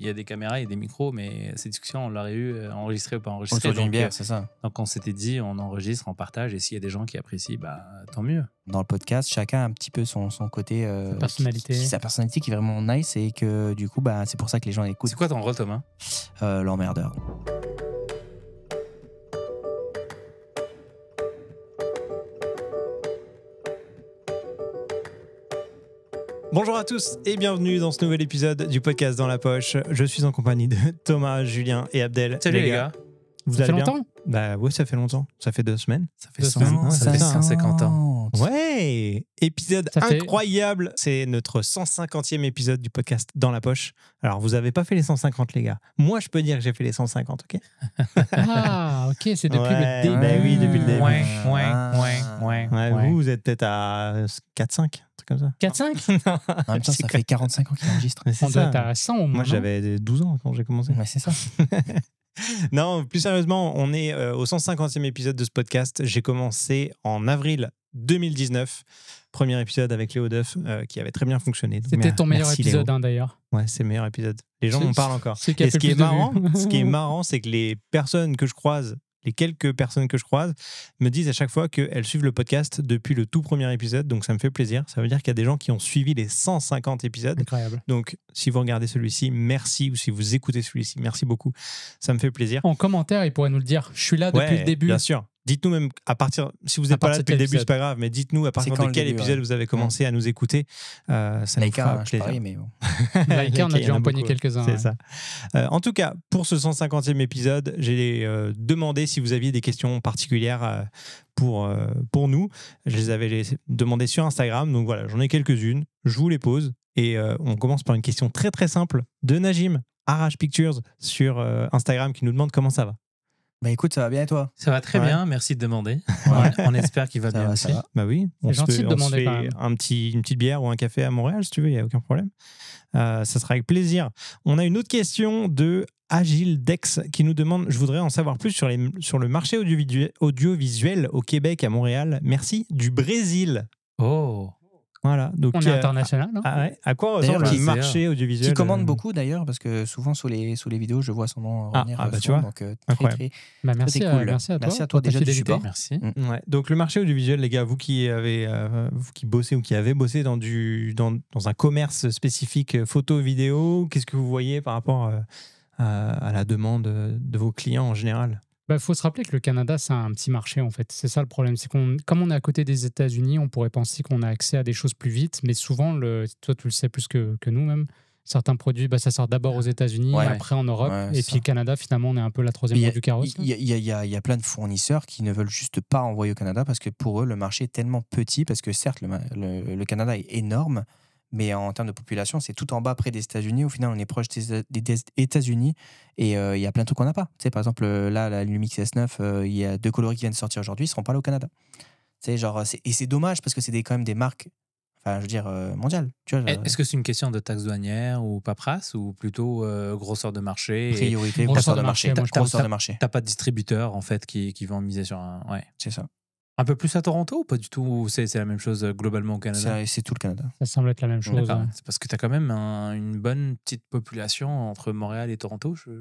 il y a des caméras et des micros, mais ces discussions, on l'aurait eu enregistrées ou pas enregistrées. Autour d'une bière, c'est ça. Donc, on s'était dit, on enregistre, on partage, et s'il y a des gens qui apprécient, tant mieux. Dans le podcast, chacun a un petit peu son côté. Sa personnalité. Sa personnalité qui est vraiment nice et que du coup, c'est pour ça que les gens écoutent. C'est quoi ton rôle, Thomas ? L'emmerdeur. Bonjour à tous et bienvenue dans ce nouvel épisode du podcast Dans la Poche. Je suis en compagnie de Thomas, Julien et Abdel. Salut les gars. Vous Ça allez fait bien ? longtemps ? Bah ouais, ça fait longtemps. Ça fait 2 semaines. Ça fait 150 ans. Ouais, épisode Ça fait- incroyable. C'est notre 150e épisode du podcast Dans la Poche. Alors, vous avez pas fait les 150, les gars. Moi, je peux dire que j'ai fait les 150, ok ? Ah, ok, c'est depuis Ouais, le début. bah oui, depuis le début. Ouais. Vous êtes peut-être à 4-5, un truc comme ça. 4-5 En même temps, ça fait 45 ans qu'il enregistre. Mais c'est On doit ça. être à 100 au moins. Moi, non j'avais 12 ans quand j'ai commencé. Ouais, c'est ça. Non, plus sérieusement, on est au 150e épisode de ce podcast. J'ai commencé en avril 2019. Premier épisode avec Léo Duff qui avait très bien fonctionné. Donc, C'était ton meilleur merci, épisode, Léo. d'ailleurs. Ouais, c'est le meilleur épisode. Les gens C'est- m'en parlent encore. c'est qui a Et fait ce qui le est plus de marrant, vues. ce qui est marrant, c'est que les personnes que je croise, les quelques personnes que je croise, me disent à chaque fois qu'elles suivent le podcast depuis le tout premier épisode. Donc ça me fait plaisir. Ça veut dire qu'il y a des gens qui ont suivi les 150 épisodes. Incroyable. Donc si vous regardez celui-ci, merci. Ou si vous écoutez celui-ci, merci beaucoup. Ça me fait plaisir. En commentaire, il pourrait nous le dire. Je suis là depuis Ouais, le début. Bien sûr. Dites-nous même à partir, si vous À n'êtes pas là partir depuis le de début, quel c'est pas grave, mais dites-nous à partir quand de le quel début, épisode ouais. vous avez commencé à nous écouter. Ça nous Laika, fera je plaisir. parie, mais bon. Laika, on a Il y déjà en a empoigné beaucoup. quelques-uns. C'est ouais. ça. En tout cas, pour ce 150e épisode, j'ai demandé si vous aviez des questions particulières pour nous. Je les avais demandées sur Instagram. Donc voilà, j'en ai quelques-unes. Je vous les pose. Et on commence par une question très très simple de Najim, Arrache Pictures, sur Instagram, qui nous demande comment ça va. Bah écoute, ça va bien et toi? Ça va très Ouais. bien, merci de demander. Ouais. On espère qu'il va Ça bien va, aussi. ça va. Bah oui, C'est gentil de on se demander fait quand même. une petite bière ou un café à Montréal, si tu veux, il n'y a aucun problème. Ça sera avec plaisir. On a une autre question de Agile Dex qui nous demande: je voudrais en savoir plus sur le marché audiovisuel au Québec, à Montréal. Merci, du Brésil. Oh, Voilà. Donc, On est international, non à quoi D'ailleurs, ressemble qui- le marché audiovisuel Qui commande beaucoup d'ailleurs, parce que souvent sous les vidéos, je vois son nom revenir. bah, tu souvent, vois. donc, très, Incroyable. Bah, merci, Très cool. merci à toi. Merci à pour toi ta déjà du fidélité. support. merci. Ouais. Donc le marché audiovisuel, les gars, vous qui bossez ou qui avez bossé dans un commerce spécifique photo vidéo, qu'est-ce que vous voyez par rapport à la demande de vos clients en général? Bah, faut se rappeler que le Canada, c'est un petit marché, en fait. C'est ça le problème. C'est comme on est à côté des États-Unis, on pourrait penser qu'on a accès à des choses plus vite, mais souvent, toi, tu le sais plus que nous même, certains produits, ça sort d'abord aux États-Unis, Ouais. après en Europe, Ouais, et c'est puis le Canada, finalement, on est un peu la troisième roue du carrosse. Il y a plein de fournisseurs qui ne veulent juste pas envoyer au Canada parce que pour eux, le marché est tellement petit, parce que certes, le Canada est énorme, mais en termes de population, c'est tout en bas près des États-Unis. Au final, on est proche des États-Unis et il y a plein de trucs qu'on n'a pas. Tu sais, par exemple, là, la Lumix S9, il y a 2 coloris qui viennent de sortir aujourd'hui, ils ne seront pas là au Canada. Tu sais, et c'est dommage parce que c'est quand même des marques, enfin, je veux dire, mondiales. Tu vois, Est-ce que c'est une question de taxe douanière ou paperasse, ou plutôt grosseur de marché et priorité, Grosseur grosseur de de marché. marché, moi, je Grosseur pense. de marché, t'as pas de distributeur en fait qui vont miser sur un. Ouais. c'est ça. Un peu plus à Toronto ou pas du tout? Ou c'est la même chose globalement au Canada? C'est tout le Canada. Ça semble être la même chose. D'accord. ouais. C'est parce que tu as quand même une bonne petite population entre Montréal et Toronto. Je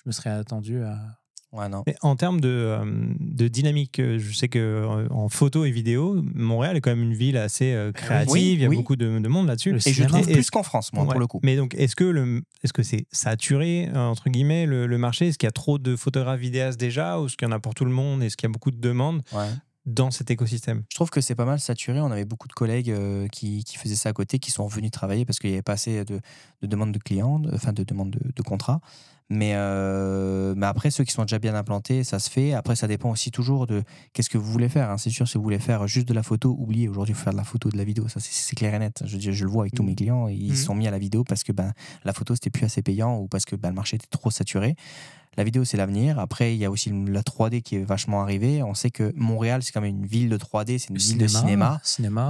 me serais attendu à. Ouais, non. Mais en termes de dynamique, je sais qu'en photo et vidéo, Montréal est quand même une ville assez créative, Oui, il y a oui. beaucoup de monde là-dessus. Le Et je cinéma. trouve plus qu'en France, moi, Ouais. pour le coup. Mais donc, est-ce que c'est saturé, entre guillemets, le marché? Est-ce qu'il y a trop de photographes vidéastes déjà? Ou est-ce qu'il y en a pour tout le monde? Est-ce qu'il y a beaucoup de demandes Ouais. dans cet écosystème? Je trouve que c'est pas mal saturé. On avait beaucoup de collègues qui faisaient ça à côté, qui sont venus travailler parce qu'il n'y avait pas assez de demandes de clients, enfin de demandes de contrats. Mais après, ceux qui sont déjà bien implantés, ça se fait. Après, ça dépend aussi toujours de qu'est-ce que vous voulez faire. Hein. C'est sûr, si vous voulez faire juste de la photo, oubliez. Aujourd'hui, il faut faire de la photo, de la vidéo. Ça, c'est clair et net. Je le vois avec tous mes clients. Ils se sont mis à la vidéo parce que la photo, c'était plus assez payant ou parce que le marché était trop saturé. La vidéo, c'est l'avenir. Après, il y a aussi la 3D qui est vachement arrivée. On sait que Montréal, c'est quand même une ville de 3D, c'est une ville de cinéma.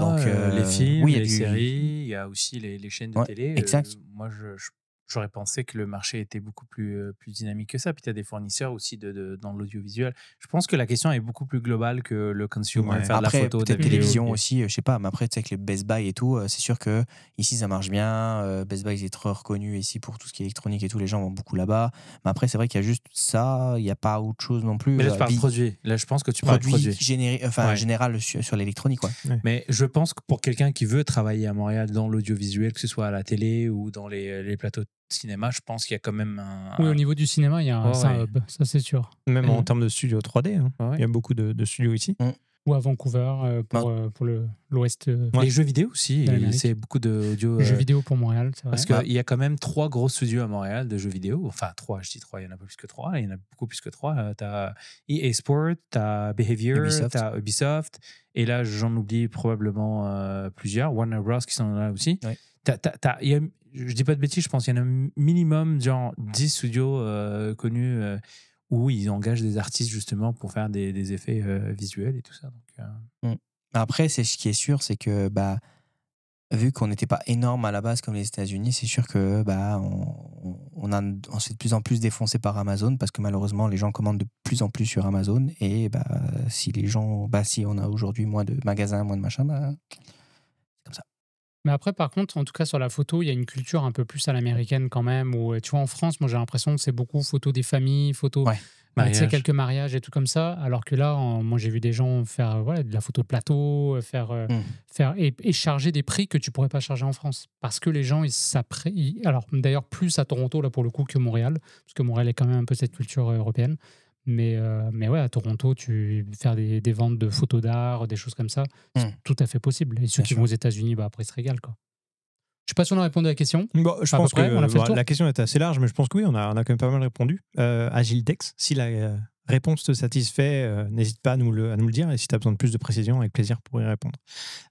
Donc, les films, oui, il y a les du- séries, il y a aussi les chaînes de Ouais, télé. exact. Moi, j'aurais pensé que le marché était beaucoup plus dynamique que ça. Puis tu as des fournisseurs aussi dans l'audiovisuel. Je pense que la question est beaucoup plus globale que le consumer, Ouais. faire de la Après, photo, de la peut-être vidéo. télévision aussi, je sais pas, mais après, tu sais, avec les Best Buy et tout, c'est sûr que ici ça marche bien. Best Buy est très reconnu ici pour tout ce qui est électronique et tout, les gens vont beaucoup là-bas. Mais après, c'est vrai qu'il y a juste ça, il n'y a pas autre chose non plus. Mais là, je parle produit. Là, je pense que tu parles produit. Ouais. Général sur l'électronique, quoi. Ouais. Mais je pense que pour quelqu'un qui veut travailler à Montréal dans l'audiovisuel, que ce soit à la télé ou dans les plateaux de cinéma, je pense qu'il y a quand même Oui, au niveau du cinéma, il y a un hub, ça c'est sûr. Même en termes de studio 3D, hein. Il y a beaucoup de studios ici. Ou à Vancouver pour l'ouest. Les jeux vidéo aussi, c'est beaucoup d'audio. Jeux vidéo pour Montréal, c'est vrai. Parce qu'il y a quand même 3 gros studios à Montréal de jeux vidéo. Enfin, 3, je dis 3, il y en a pas plus que 3. Il y en a beaucoup plus que 3. Tu as EA Sport, tu as Behavior, tu as Ubisoft. Et là, j'en oublie probablement plusieurs. Warner Bros. Qui sont là aussi. Ouais. Je dis pas de bêtises, je pense qu'il y en a un minimum, genre 10 studios connus où ils engagent des artistes justement pour faire des effets visuels et tout ça. Donc, Après, ce qui est sûr, c'est que vu qu'on n'était pas énorme à la base comme les États-Unis, c'est sûr que on s'est de plus en plus défoncé par Amazon parce que malheureusement les gens commandent de plus en plus sur Amazon et si on a aujourd'hui moins de magasins, moins de machin, c'est comme ça. Mais après, par contre, en tout cas sur la photo, il y a une culture un peu plus à l'américaine quand même. Où, tu vois, en France, moi j'ai l'impression que c'est beaucoup photo des familles, photo. Ouais. Tu sais, quelques mariages et tout comme ça, alors que là, moi j'ai vu des gens faire de la photo de plateau, faire et charger des prix que tu pourrais pas charger en France, parce que les gens alors d'ailleurs plus à Toronto là pour le coup que Montréal, parce que Montréal est quand même un peu cette culture européenne, mais ouais, à Toronto, faire des ventes de photos d'art, des choses comme ça, c'est tout à fait possible. Et ceux qui vont aux États-Unis, après ils se régalent, quoi. Je sais pas si on a répondu à la question. Bon, je pense que on a fait le tour. La question est assez large, mais je pense que oui, on a quand même pas mal répondu. Agiltex, si la réponse te satisfait, n'hésite pas à nous le dire. Et si tu as besoin de plus de précision, avec plaisir pour y répondre.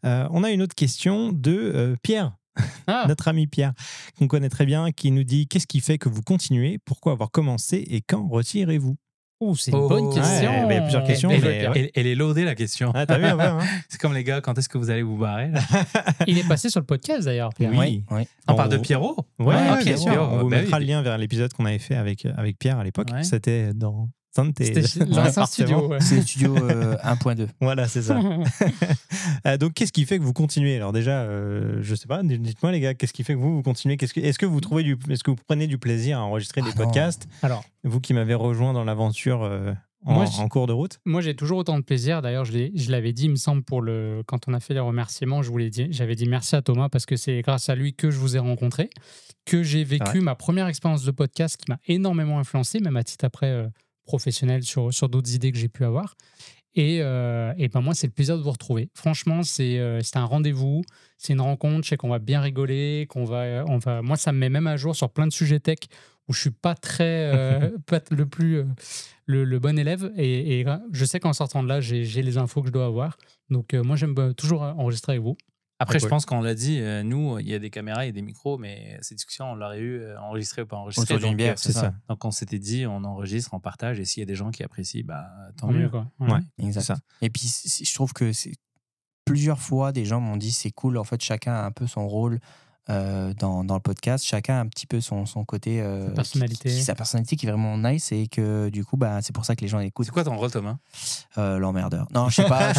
On a une autre question de Pierre, notre ami Pierre, qu'on connaît très bien, qui nous dit: qu'est-ce qui fait que vous continuez? Pourquoi avoir commencé? Et quand retirez-vous? C'est une bonne question. Il y a plusieurs questions. Elle est loadée, la question. Ah, t'as vu un peu, hein? C'est comme les gars, quand est-ce que vous allez vous barrer là? Il est passé sur le podcast d'ailleurs, Pierre. Oui. On parle de Pierrot? Ouais, bien sûr. On vous mettra le lien vers l'épisode qu'on avait fait avec Pierre à l'époque. Ouais. C'était dans C'était l'ancien studio. Ouais. C'est le studio 1.2. Voilà, c'est ça. Donc, qu'est-ce qui fait que vous continuez? Alors déjà, je sais pas, dites-moi les gars, qu'est-ce qui fait que vous continuez? Est-ce que vous prenez du plaisir à enregistrer des podcasts? Alors, vous qui m'avez rejoint dans l'aventure en cours de route. Moi, j'ai toujours autant de plaisir. D'ailleurs, je l'avais dit, il me semble, quand on a fait les remerciements, j'avais dit merci à Thomas parce que c'est grâce à lui que je vous ai rencontré, que j'ai vécu ma première expérience de podcast qui m'a énormément influencé, même à titre après professionnel sur d'autres idées que j'ai pu avoir. Et moi, c'est le plaisir de vous retrouver. Franchement, c'est un rendez-vous, c'est une rencontre. Je sais qu'on va bien rigoler, moi, ça me met même à jour sur plein de sujets tech où je suis pas très pas le bon élève. Et je sais qu'en sortant de là, j'ai les infos que je dois avoir. Donc, moi, j'aime toujours enregistrer avec vous. Après, je pense qu'on l'a dit, nous, il y a des caméras et des micros, mais ces discussions, on l'aurait eu enregistrées ou pas enregistrées. Autour d'une bière, c'est ça. Donc, on s'était dit, on enregistre, on partage, et s'il y a des gens qui apprécient, tant mieux. mieux. Quoi. Ouais, exact. Ça. Et puis, je trouve que plusieurs fois, des gens m'ont dit, c'est cool, en fait, chacun a un peu son rôle dans le podcast, chacun a un petit peu son côté sa personnalité qui est vraiment nice, et que du coup c'est pour ça que les gens écoutent. C'est quoi ton rôle, Thomas? L'emmerdeur. Non, je sais pas.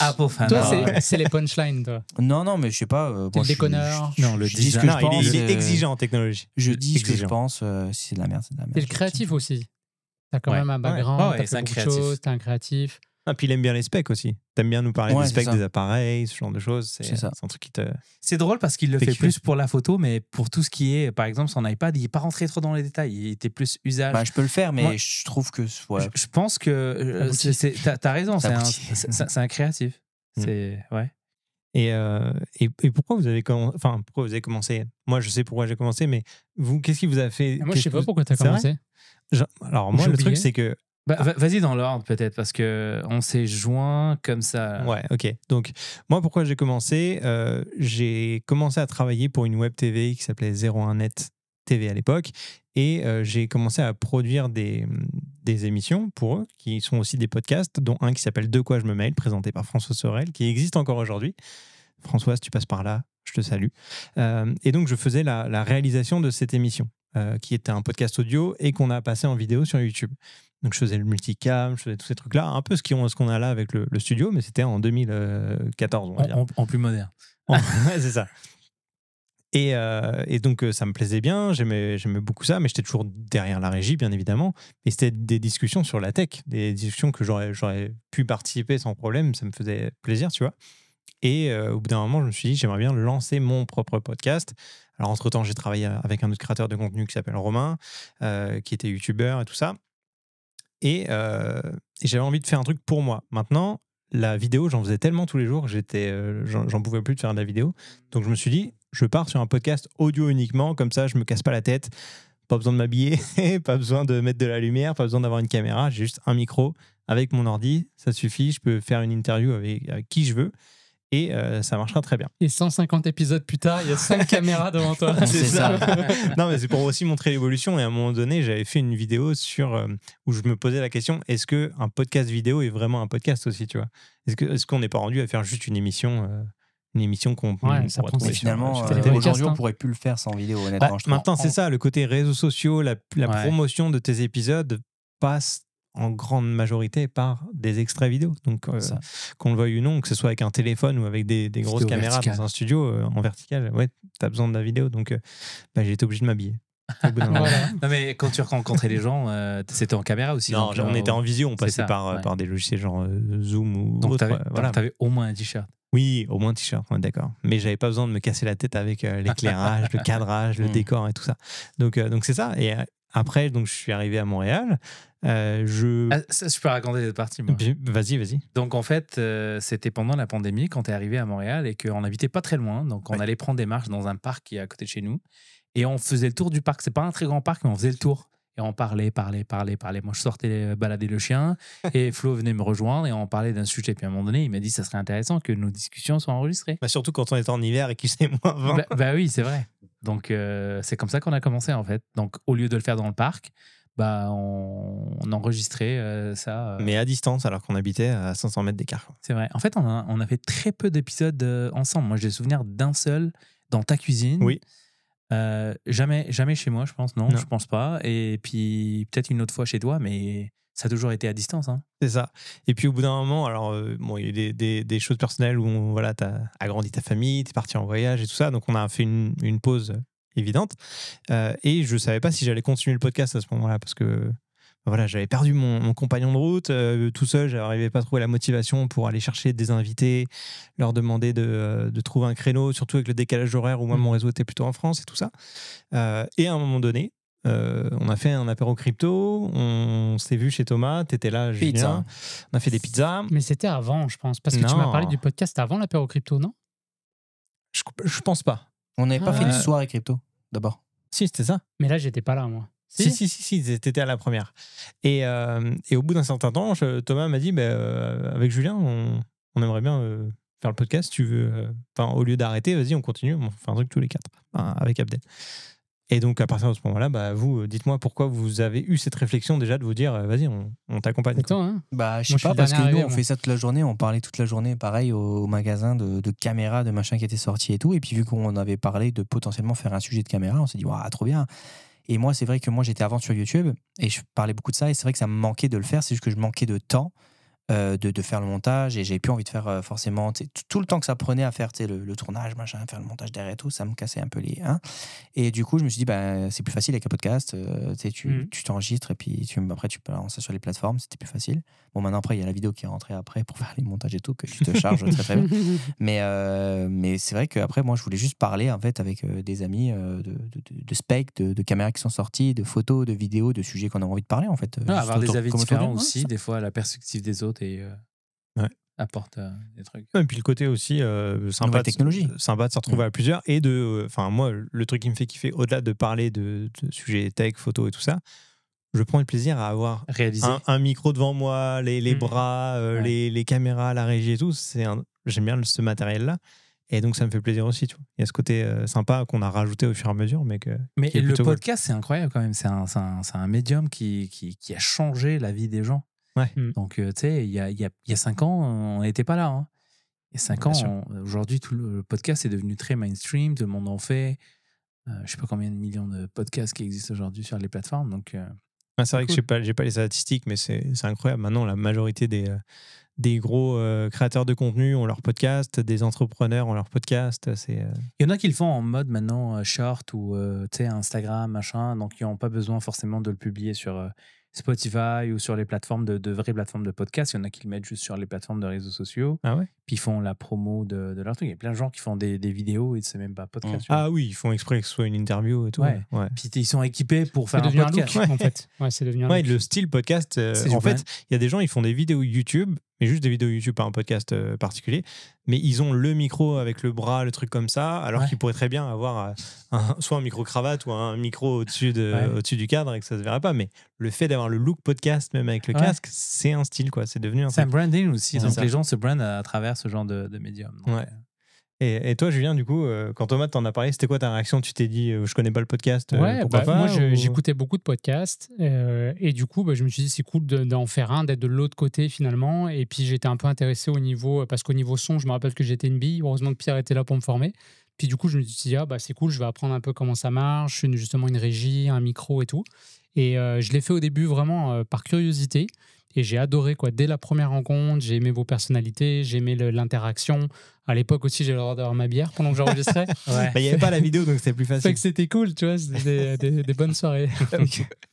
Apple fan. Toi, c'est les punchlines, toi. Non, mais je sais pas. T'es le déconneur. Non, je dis ce que je pense. Il est exigeant en technologie. Je dis ce que je pense. Si c'est de la merde, c'est de la merde. T'es le créatif aussi. T'as quand même un background, t'as fait beaucoup de choses, t'es un créatif. Ah, puis il aime bien les specs aussi. T'aimes bien nous parler des specs des appareils, ce genre de choses. C'est un truc qui te... C'est drôle parce qu'il le fait plus pour la photo, mais pour tout ce qui est, par exemple, son iPad, il n'est pas rentré trop dans les détails. Il était plus usage. Je peux le faire, mais je trouve que... Ouais. Je pense que... t'as raison, c'est un créatif. C'est... Ouais. Et pourquoi vous avez commencé? Moi, je sais pourquoi j'ai commencé, mais vous, qu'est-ce qui vous a fait... Moi, je sais pas pourquoi tu as commencé. Alors, moi, le truc, c'est que... Vas-y dans l'ordre peut-être, parce qu'on s'est joint comme ça. Ouais, ok. Donc, moi, pourquoi j'ai commencé? J'ai commencé à travailler pour une web TV qui s'appelait 01net TV à l'époque, et j'ai commencé à produire des émissions pour eux, qui sont aussi des podcasts, dont un qui s'appelle De quoi je me mêle, présenté par François Sorel, qui existe encore aujourd'hui. François, si tu passes par là, je te salue. Et donc, je faisais la réalisation de cette émission, qui était un podcast audio et qu'on a passé en vidéo sur YouTube. Donc, je faisais le multicam, je faisais tous ces trucs-là, un peu ce qu'on a là avec le studio, mais c'était en 2014, on va dire. En plus moderne. Ouais, c'est ça. Et donc, ça me plaisait bien, j'aimais beaucoup ça, mais j'étais toujours derrière la régie, bien évidemment. Et c'était des discussions sur la tech, des discussions que j'aurais pu participer sans problème, ça me faisait plaisir, tu vois. Et au bout d'un moment, je me suis dit, j'aimerais bien lancer mon propre podcast. Alors, entre-temps, j'ai travaillé avec un autre créateur de contenu qui s'appelle Romain, qui était youtubeur et tout ça. Et j'avais envie de faire un truc pour moi. Maintenant, la vidéo, j'en faisais tellement tous les jours, j'en pouvais plus de faire de la vidéo. Donc, je me suis dit, je pars sur un podcast audio uniquement, comme ça, je me casse pas la tête. Pas besoin de m'habiller, pas besoin de mettre de la lumière, pas besoin d'avoir une caméra. J'ai juste un micro avec mon ordi, ça suffit. Je peux faire une interview avec qui je veux. Et ça marchera très bien. Et 150 épisodes plus tard, il y a 5 caméras devant toi. C'est ça. Non, mais c'est pour aussi montrer l'évolution. Et à un moment donné, j'avais fait une vidéo où je me posais la question, est-ce qu'un podcast vidéo est vraiment un podcast aussi, tu vois ? Est-ce qu'on n'est pas rendu à faire juste une émission qu'on ça prend Mais finalement, aujourd'hui, on pourrait plus le faire sans vidéo, honnêtement. Maintenant, c'est ça, le côté réseaux sociaux, la promotion de tes épisodes passe en grande majorité par des extraits vidéo. Donc, qu'on le veuille ou non, que ce soit avec un téléphone ou avec des grosses caméras dans un studio en vertical, ouais, tu as besoin de la vidéo. Donc, j'ai été obligé de m'habiller. Voilà. Non, mais quand tu rencontrais les gens, c'était en caméra aussi. Non, on était en visio, on passait ça, par des logiciels genre Zoom ou donc autre. Donc, t'avais au moins un t-shirt. Oui, au moins un t-shirt, on est d'accord. Mais j'avais pas besoin de me casser la tête avec l'éclairage, le cadrage, le décor et tout ça. Donc c'est ça. Et après, donc, je suis arrivé à Montréal. Ça, je peux raconter cette partie, moi. Vas-y. Donc, en fait, c'était pendant la pandémie, quand tu es arrivé à Montréal et qu'on habitait pas très loin. Donc, on allait prendre des marches dans un parc qui est à côté de chez nous. Et on faisait le tour du parc. C'est pas un très grand parc, mais on faisait le tour. Et on parlait. Moi, je sortais balader le chien et Flo venait me rejoindre et on parlait d'un sujet. Puis à un moment donné, il m'a dit ça serait intéressant que nos discussions soient enregistrées. Surtout quand on était en hiver et qu'il faisait moins 20. Bah oui, c'est vrai. Donc, c'est comme ça qu'on a commencé, en fait. Donc, au lieu de le faire dans le parc, on enregistrait ça. Mais à distance, alors qu'on habitait à 500 mètres d'écart. C'est vrai. En fait, on a fait très peu d'épisodes ensemble. Moi, j'ai le souvenir d'un seul dans ta cuisine. Oui. Jamais chez moi, je pense. Non, je pense pas. Et puis, peut-être une autre fois chez toi, mais ça a toujours été à distance. Hein. C'est ça. Et puis, au bout d'un moment, alors, il y a eu des choses personnelles où tu as agrandi ta famille, tu es parti en voyage et tout ça. Donc, on a fait une pause évidente. Et je savais pas si j'allais continuer le podcast à ce moment-là parce que j'avais perdu mon compagnon de route tout seul. J'arrivais pas à trouver la motivation pour aller chercher des invités, leur demander de trouver un créneau, surtout avec le décalage horaire où moi mon réseau était plutôt en France et tout ça. Et à un moment donné, on a fait un apéro crypto, on s'est vu chez Thomas, t'étais là, Julien, Pizza. on a fait des pizzas. Mais c'était avant, je pense, parce que tu Non. m'as parlé du podcast avant l'apéro crypto, non ? Je pense pas. On n'avait pas fait ouais. une soirée crypto, d'abord. Si, c'était ça. Mais là, j'étais pas là, moi. Si, t'étais à la première. Et au bout d'un certain temps, Thomas m'a dit, avec Julien, on aimerait bien faire le podcast. Tu veux, au lieu d'arrêter, vas-y, on continue, on fait un truc tous les quatre, avec Abdel. Et donc, à partir de ce moment-là, vous, dites-moi pourquoi vous avez eu cette réflexion déjà de vous dire, vas-y, on t'accompagne. C'est toi, hein ? Je sais pas, parce que nous, on fait ça toute la journée, on parlait toute la journée, pareil, au magasin de caméras, de machin qui étaient sortis et tout. Et puis, vu qu'on avait parlé de potentiellement faire un sujet de caméra, on s'est dit, waouh, trop bien. Et moi, c'est vrai que moi, j'étais avant sur YouTube et je parlais beaucoup de ça. Et c'est vrai que ça me manquait de le faire. C'est juste que je manquais de temps de faire le montage et j'avais plus envie de faire forcément tout le temps que ça prenait à faire le tournage, machin, faire le montage derrière et tout. Ça me cassait un peu les. Et du coup, je me suis dit, c'est plus facile avec un podcast. Tu t'enregistres et puis après, tu peux lancer ça sur les plateformes. C'était plus facile. Bon, maintenant, après, il y a la vidéo qui est rentrée après pour faire les montages et tout, que tu te charges très, très bien. Mais c'est vrai qu'après, moi, je voulais juste parler en fait avec des amis de specs, de caméras qui sont sorties, de photos, de vidéos, de sujets qu'on a envie de parler en fait. Avoir des avis différents aussi, des fois, la perspective des autres et apporte des trucs. Et puis le côté aussi sympa de se retrouver à plusieurs et moi, le truc qui me fait kiffer, au-delà de parler de sujets tech, photos et tout ça, je prends le plaisir à avoir un micro devant moi, les bras, les caméras, la régie et tout. J'aime bien ce matériel-là. Et donc, ça me fait plaisir aussi. Tu vois. Il y a ce côté sympa qu'on a rajouté au fur et à mesure. Mais le podcast, c'est incroyable quand même. C'est un médium qui a changé la vie des gens. Ouais. Donc, tu sais, il y a 5 ans, on n'était pas là. Hein. Il y a 5 Bien sûr. ans, aujourd'hui, tout le podcast est devenu très mainstream, tout le monde en fait. Je ne sais pas combien de millions de podcasts qui existent aujourd'hui sur les plateformes. Donc, C'est vrai que cool. j'ai pas les statistiques, mais c'est incroyable. Maintenant, la majorité des gros créateurs de contenu ont leur podcast, des entrepreneurs ont leur podcast. Il y en a qui le font en mode maintenant short ou Instagram, machin, donc ils n'ont pas besoin forcément de le publier sur Spotify ou sur les plateformes de vraies plateformes de podcast. Il y en a qui le mettent juste sur les plateformes de réseaux sociaux. Ah ouais? Puis ils font la promo de leur truc. Il y a plein de gens qui font des vidéos et c'est même pas podcast. Ah oui, ils font exprès que ce soit une interview et tout. Ouais. Ouais. Puis ils sont équipés pour C'est faire un devenu un podcast. look, en fait. Ouais, c'est devenu un Ouais, look. le style podcast. C'est En du fait, brand. il y a des gens, ils font des vidéos YouTube, mais juste des vidéos YouTube, pas un podcast particulier. Mais ils ont le micro avec le bras, le truc comme ça, alors Ouais. qu'ils pourraient très bien avoir soit un micro-cravate ou un micro au-dessus du cadre et que ça se verrait pas. Mais le fait d'avoir le look podcast, même avec le Ouais. casque, c'est un style, quoi. C'est devenu un C'est un truc. branding aussi. C'est Donc ça. les gens se brandent à travers ce genre de médium. Donc, Ouais. Et toi, Julien, du coup, quand Thomas t'en a parlé, c'était quoi ta réaction? Tu t'es dit, je connais pas le podcast, Ouais, pourquoi pas? moi ou- j'écoutais beaucoup de podcasts et du coup je me suis dit c'est cool d'en faire un, d'être de l'autre côté finalement. Et puis j'étais un peu intéressé au niveau, parce qu'au niveau son, je me rappelle que j'étais une bille. Heureusement que Pierre était là pour me former. Puis du coup, je me suis dit, c'est cool, je vais apprendre un peu comment ça marche, justement une régie, un micro et tout. Et je l'ai fait au début vraiment par curiosité. Et j'ai adoré, quoi. Dès la première rencontre, j'ai aimé vos personnalités, j'ai aimé l'interaction. À l'époque aussi, j'avais le droit d'avoir ma bière pendant que j'enregistrais. Ouais. Bah, il n'y avait pas la vidéo, donc c'était plus Fait facile. que c'était cool, tu vois, c'était des bonnes soirées.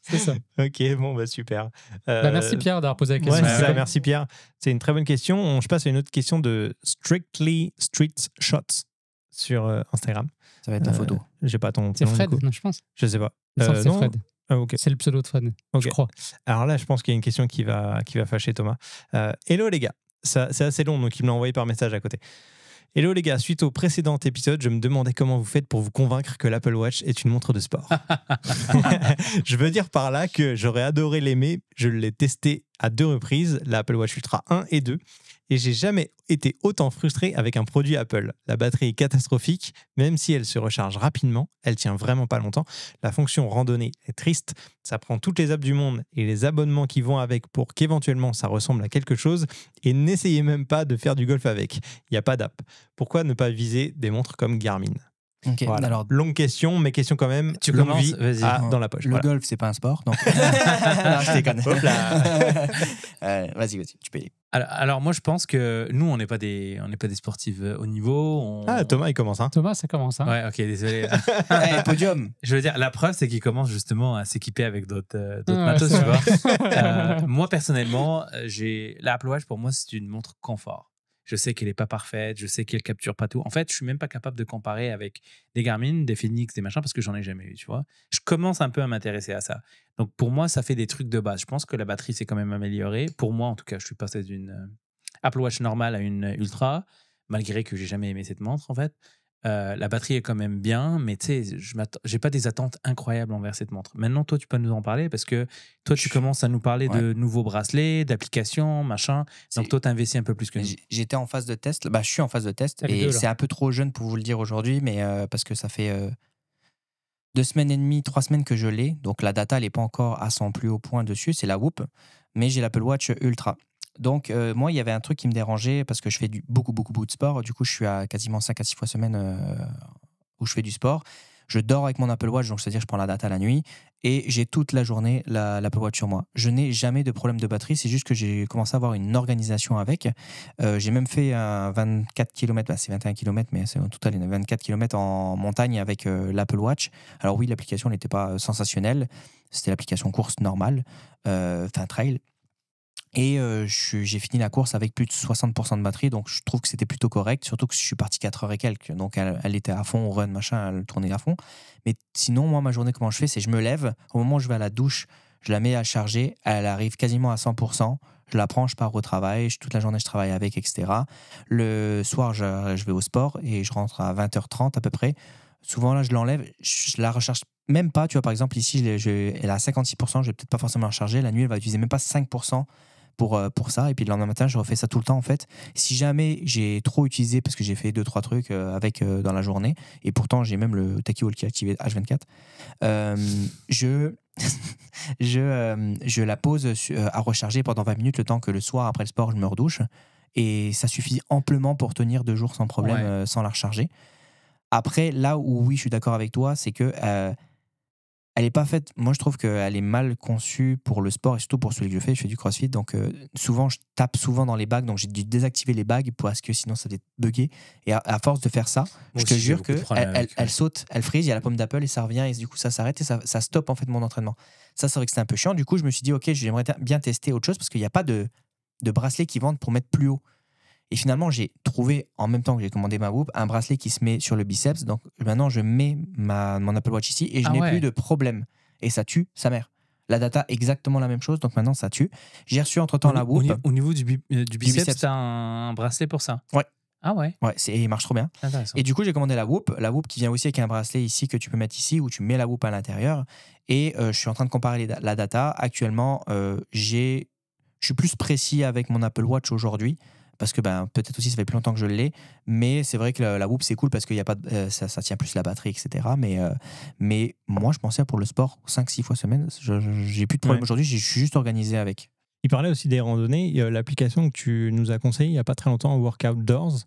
C'est ça. Ok, bon, bah super. Merci Pierre d'avoir posé la question. Ouais, c'est ça, Ouais. merci Pierre. C'est une très bonne question. Je passe à une autre question de Strictly Street Shots sur Instagram. Ça va être ta photo. J'ai pas ton C'est nom, Fred, du coup. non, je pense. Je sais pas. Il me semble que c'est non. Fred. Ah, ok. C'est le pseudo de Fred, Ok. je crois. Alors là, je pense qu'il y a une question qui va fâcher Thomas. Hello les gars, c'est assez long, donc il me l'a envoyé par message à côté. Hello les gars, suite au précédent épisode, je me demandais comment vous faites pour vous convaincre que l'Apple Watch est une montre de sport. Je veux dire par là que j'aurais adoré l'aimer, je l'ai testé à 2 reprises, l'Apple Watch Ultra 1 et 2, et j'ai jamais été autant frustré avec un produit Apple. La batterie est catastrophique, même si elle se recharge rapidement, elle tient vraiment pas longtemps. La fonction randonnée est triste, ça prend toutes les apps du monde et les abonnements qui vont avec pour qu'éventuellement ça ressemble à quelque chose, et n'essayez même pas de faire du golf avec, il n'y a pas d'app. Pourquoi ne pas viser des montres comme Garmin? Ok, Voilà. alors Longue question, mais question quand même. Tu longue commences, vie vas-y. dans la poche. le Voilà. golf, c'est pas un sport. Donc... non, je déconne. Hop là. Vas-y, tu peux y aller. Alors, moi, je pense que nous, on n'est pas des sportifs au niveau. Ah, Thomas, il commence. Hein. Thomas, ça commence. Hein. Ouais, ok, désolé. Hey, podium. Je veux dire, la preuve, c'est qu'il commence justement à s'équiper avec d'autres Ouais, matos, c'est tu vrai. vois. Moi, personnellement, l'Apple Watch, pour moi, c'est une montre confort. Je sais qu'elle n'est pas parfaite, je sais qu'elle capture pas tout. En fait, je suis même pas capable de comparer avec des Garmin, des Phoenix, des machins, parce que j'en ai jamais eu, tu vois. Je commence un peu à m'intéresser à ça. Donc, pour moi, ça fait des trucs de base. Je pense que la batterie s'est quand même améliorée. Pour moi, en tout cas, je suis passé d'une Apple Watch normale à une Ultra, malgré que j'ai jamais aimé cette montre, en fait. La batterie est quand même bien, mais tu sais, j'ai pas des attentes incroyables envers cette montre. Maintenant, toi, tu peux nous en parler parce que toi, tu commences à nous parler de nouveaux bracelets, d'applications, machin. Donc, toi, tu investis un peu plus que nous. J'étais en phase de test. Bah, je suis en phase de test. Les Et deux, là. c'est un peu trop jeune pour vous le dire aujourd'hui, mais parce que ça fait 2 semaines et demie, 3 semaines que je l'ai. Donc, la data, elle n'est pas encore à son plus haut point dessus. C'est la Whoop. Mais j'ai l'Apple Watch Ultra. Donc, moi, il y avait un truc qui me dérangeait parce que je fais beaucoup de sport. Du coup, je suis à quasiment 5 à 6 fois semaine où je fais du sport. Je dors avec mon Apple Watch, donc c'est-à-dire je prends la data la nuit et j'ai toute la journée l'Apple Watch sur moi. Je n'ai jamais de problème de batterie, c'est juste que j'ai commencé à avoir une organisation avec. J'ai même fait un 24 km, c'est 21 km, mais c'est en total 24 km en montagne avec l'Apple Watch. Alors oui, l'application n'était pas sensationnelle, c'était l'application course normale, enfin trail. Et j'ai fini la course avec plus de 60% de batterie, donc je trouve que c'était plutôt correct, surtout que je suis parti 4 heures et quelques, donc elle était à fond, run, machin, elle tournait à fond. Mais sinon, moi, ma journée, comment je fais, c'est je me lève, au moment où je vais à la douche, je la mets à charger, elle arrive quasiment à 100%, je la prends, je pars au travail, toute la journée, je travaille avec, etc. Le soir, je vais au sport et je rentre à 20h30 à peu près. Souvent, là, je l'enlève, je la recharge même pas, tu vois, par exemple, ici, elle est à 56%, je vais peut-être pas forcément la recharger, la nuit, elle va utiliser même pas 5%. Pour ça, et puis le lendemain matin je refais ça tout le temps en fait. Si jamais j'ai trop utilisé parce que j'ai fait 2-3 trucs avec dans la journée, et pourtant j'ai même le Taki-Wall qui est activé H24, je la pose à recharger pendant 20 minutes, le temps que le soir après le sport je me redouche, Et ça suffit amplement pour tenir 2 jours sans problème, sans la recharger. Après, là où oui, je suis d'accord avec toi, c'est que elle est pas faite. Moi, je trouve qu'elle est mal conçue pour le sport et surtout pour celui que je fais. Je fais du CrossFit, donc souvent, je tape souvent dans les bagues, donc j'ai dû désactiver les bagues parce que sinon, ça allait bugger. Et à force de faire ça, je te jure que elle saute, elle freeze, il y a la pomme d'Apple et ça revient et du coup, ça s'arrête et ça stoppe en fait mon entraînement. Ça, c'est vrai que c'était un peu chiant. Du coup, je me suis dit, ok, j'aimerais bien tester autre chose parce qu'il n'y a pas de bracelet qui vendent pour mettre plus haut. Et finalement, j'ai trouvé, en même temps que j'ai commandé ma Whoop, un bracelet qui se met sur le biceps. Donc maintenant, je mets mon Apple Watch ici et je n'ai plus de problème. Et ça tue sa mère. La data, exactement la même chose. Donc maintenant, ça tue. J'ai reçu entre-temps la Whoop. Au niveau du biceps, tu as un bracelet pour ça? Ouais. Ah ouais? Ouais, il marche trop bien. Et du coup, j'ai commandé la Whoop qui vient aussi avec un bracelet ici que tu peux mettre ici où tu mets la Whoop à l'intérieur. Et je suis en train de comparer la data. Actuellement, je suis plus précis avec mon Apple Watch aujourd'hui. Parce que peut-être aussi ça fait plus longtemps que je l'ai, mais c'est vrai que la Whoop c'est cool parce que y a pas ça tient plus la batterie, etc. Mais moi je pensais pour le sport 5-6 fois semaine, j'ai plus de problème aujourd'hui, je suis juste organisé avec. Il parlait aussi des randonnées. L'application que tu nous as conseillée il n'y a pas très longtemps, Workout Doors.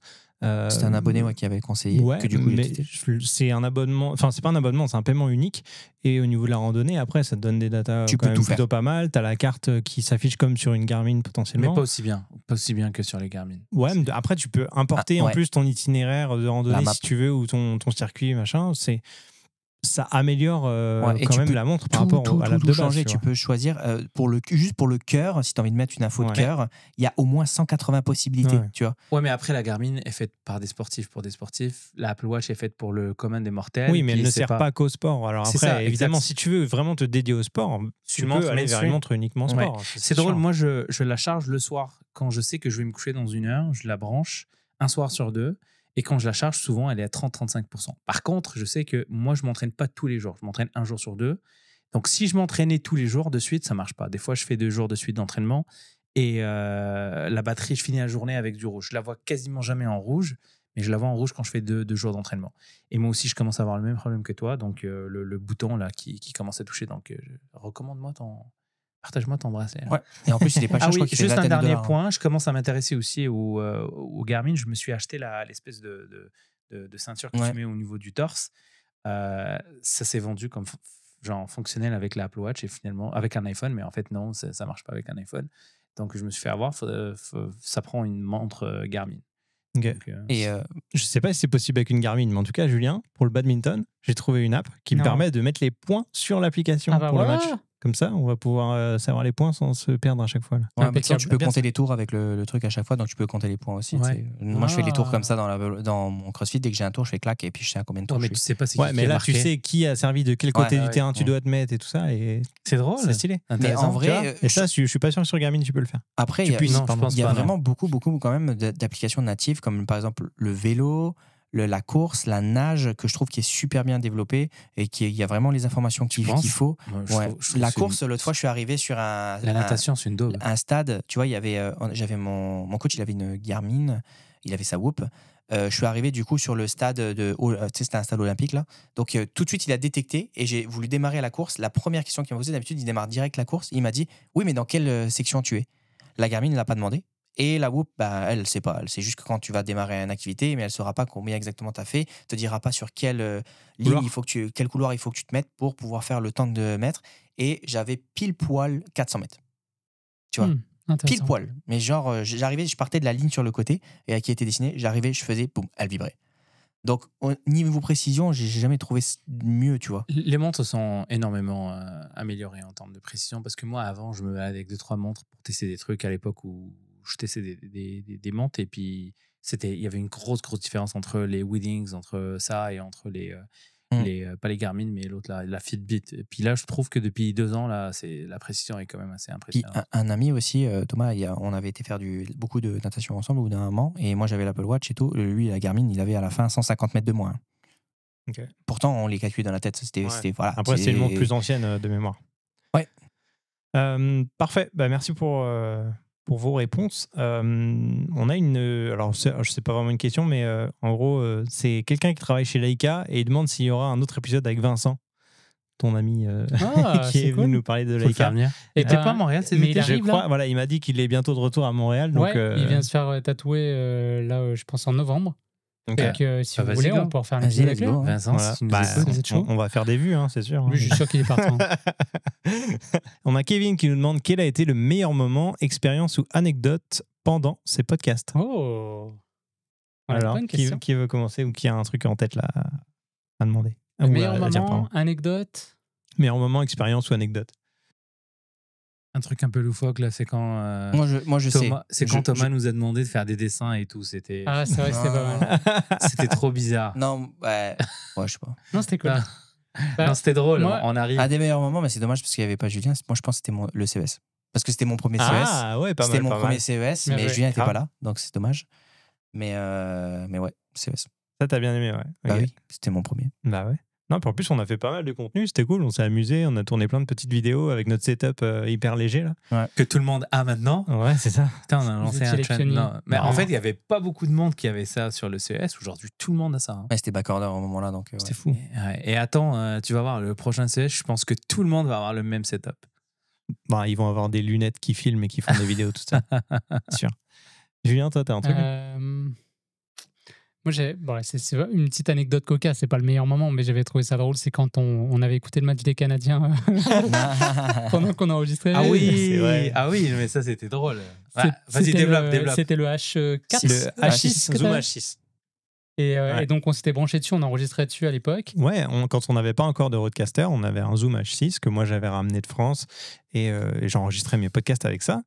C'était un abonné qui avait conseillé. Que du coup, c'est un abonnement. Enfin, c'est pas un abonnement, c'est un paiement unique. Et au niveau de la randonnée, après, ça te donne des datas plutôt pas mal. Tu as la carte qui s'affiche comme sur une Garmin potentiellement. Mais pas aussi bien que sur les Garmin. Ouais, mais après, tu peux importer en plus ton itinéraire de randonnée si tu veux ou ton circuit, machin. Ça améliore quand même la montre par rapport à l'app de base. Changer. Tu peux choisir juste pour le cœur, si tu as envie de mettre une info de cœur, il y a au moins 180 possibilités. Tu vois. Ouais, mais après, la Garmin est faite par des sportifs pour des sportifs. La Apple Watch est faite pour le commun des mortels. Oui, mais elle ne sert pas qu'au sport. Alors après, évidemment, si tu veux vraiment te dédier au sport, tu peux aller vers une montre uniquement sport. Ouais. C'est drôle, moi, je la charge le soir. Quand je sais que je vais me coucher dans 1 heure, je la branche un soir sur 2. Et quand je la charge, souvent, elle est à 30-35%. Par contre, je sais que moi, je ne m'entraîne pas tous les jours. Je m'entraîne 1 jour sur 2. Donc, si je m'entraînais tous les jours de suite, ça ne marche pas. Des fois, je fais 2 jours de suite d'entraînement. Et la batterie, je finis la journée avec du rouge. Je la vois quasiment jamais en rouge, mais je la vois en rouge quand je fais 2 jours d'entraînement. Et moi aussi, je commence à avoir le même problème que toi. Donc, le bouton là, qui commence à toucher. Donc, partage-moi ton bracelet. Ouais. Et en plus, il est pas cher. Juste un dernier point, je commence à m'intéresser aussi au Garmin. Je me suis acheté l'espèce de ceinture que tu mets au niveau du torse. Ça s'est vendu comme genre fonctionnel avec l'Apple Watch et finalement avec un iPhone, mais en fait non, ça marche pas avec un iPhone. Donc je me suis fait avoir. Ça prend une montre Garmin. Okay. Donc, je sais pas si c'est possible avec une Garmin, mais en tout cas, Julien, pour le badminton, j'ai trouvé une app qui me permet de mettre les points sur l'application pour le match. Comme ça, on va pouvoir savoir les points sans se perdre à chaque fois. Là. Ouais, tu peux compter les tours avec le truc à chaque fois, donc tu peux compter les points aussi. Moi, je fais les tours comme ça dans mon CrossFit. Dès que j'ai un tour, je fais clac et puis je sais à combien de tours je suis. Tu sais pas mais là, tu sais qui a servi de quel côté du terrain tu dois te mettre et tout ça. Et c'est drôle. C'est stylé. Mais en vrai, et ça, je suis pas sûr que sur Garmin, tu peux le faire. Après, il y a vraiment beaucoup quand même d'applications natives, comme par exemple le vélo, la course, la nage, que je trouve qui est super bien développée et il y a vraiment les informations qu'il faut. La course, l'autre fois, je suis arrivé sur la natation, c'est une daube. Un stade, tu vois, j'avais mon coach, il avait une Garmin, il avait sa Whoop. Je suis arrivé du coup sur le stade c'était un stade olympique là. Donc tout de suite, il a détecté et j'ai voulu démarrer la course. La première question qu'il m'a posée, d'habitude, il démarre direct la course. Il m'a dit oui, mais dans quelle section tu es? La Garmin ne l'a pas demandé. Et la Whoop, elle sait pas. Elle sait juste que quand tu vas démarrer une activité, mais elle saura pas combien exactement tu as fait, te dira pas sur quelle ligne quel couloir il faut que tu te mettes pour pouvoir faire le temps de mettre. Et j'avais pile poil 400 mètres. Tu vois, pile poil. Mais genre, j'arrivais, je partais de la ligne sur le côté et qui était dessinée, j'arrivais, je faisais, boum, elle vibrait. Donc, au niveau précision, j'ai jamais trouvé mieux, tu vois. Les montres sont énormément améliorées en termes de précision parce que moi, avant, je me baladais avec 2-3 montres pour tester des trucs à l'époque où je testais des montres et puis il y avait une grosse différence entre les Withings, entre ça et entre pas les Garmin, mais l'autre, la Fitbit. Et puis là, je trouve que depuis 2 ans, là, la précision est quand même assez impressionnante. Puis un ami aussi, Thomas, on avait été faire beaucoup de natation ensemble au bout d'un moment, et moi j'avais l'Apple Watch et tout. Lui, la Garmin, il avait à la fin 150 mètres de moins. Okay. Pourtant, on les calculait dans la tête. Voilà, après, c'est une montre plus ancienne de mémoire. Ouais. Parfait. Merci pour vos réponses. On a alors je sais pas vraiment une question, mais en gros, c'est quelqu'un qui travaille chez Leica et il demande s'il y aura un autre épisode avec Vincent, ton ami Ah, qui c'est est venu cool. nous parler de Faut le faire Laika. venir. Et Et t'es ben, pas à Montréal cet mais été? il Je arrive, crois, là. voilà, il m'a dit qu'il est bientôt de retour à Montréal. Donc, Ouais, il vient se faire tatouer là, je pense en novembre. ok. Donc, si Ah, vous vas-y, voulez, go. on peut refaire un Vas-y, épisode let's avec lui. go. Vincent, Voilà. si tu nous Bah, écoutes. vous êtes chaud on va faire des vues, hein, c'est sûr. Lui, je suis sûr qu'il est partant. On a Kevin qui nous demande quel a été le meilleur moment, expérience ou anecdote pendant ces podcasts. Oh. Voilà, Alors, bonne question. qui veut commencer ou qui a un truc en tête là à demander? Le Ou meilleur à dire, moment, pardon. anecdote. Meilleur moment, expérience ou anecdote. Un truc un peu loufoque, là, c'est quand Moi, je sais. Thomas, c'est quand Thomas nous a demandé de faire des dessins et tout. C'était Ah, c'est vrai que c'était pas mal. c'était trop bizarre. Non, ouais, je sais pas. Non, c'était cool. Ah. Bah, Non, c'était drôle. moi- On arrive. Un des meilleurs moments, mais c'est dommage parce qu'il n'y avait pas Julien. Moi, je pense que c'était le CES. Parce que c'était mon premier CES. Ah ouais, pas C'était mal. mon pas premier mal. CES, Bien mais joué. Julien n'était Ah. pas là, donc c'est dommage. Mais ouais, CES. Ça, t'as bien aimé, ouais. Bah Ok. oui, c'était mon premier. Bah ouais. Non, puis en plus, on a fait pas mal de contenu, c'était cool, on s'est amusé, on a tourné plein de petites vidéos avec notre setup hyper léger là. Que tout le monde a maintenant. Ouais, c'est ça. Putain, on a Vous lancé étiez un les trend. pionniers. Non, mais Non. en fait, il n'y avait pas beaucoup de monde qui avait ça sur le CES. Aujourd'hui, tout le monde a ça. hein. Ouais, c'était backorder au moment-là, donc ouais. C'était fou. Et attends, tu vas voir, le prochain CES, je pense que tout le monde va avoir le même setup. Bah, ils vont avoir des lunettes qui filment et qui font des vidéos, tout ça. C'est sûr. Julien, toi, t'as un truc Moi, c'est une petite anecdote cocasse, c'est pas le meilleur moment, mais j'avais trouvé ça drôle. C'est quand on avait écouté le match des Canadiens pendant qu'on enregistrait. Ah C'est oui, vrai. ah oui, mais ça, c'était drôle. C'est- Ouais, vas-y, c'était développe. C'était le H4. Le H6, que Zoom t'as- H6. Et donc, on s'était branché dessus, on enregistrait dessus à l'époque. Ouais, quand on n'avait pas encore de roadcaster, on avait un Zoom H6 que moi j'avais ramené de France et j'enregistrais mes podcasts avec ça.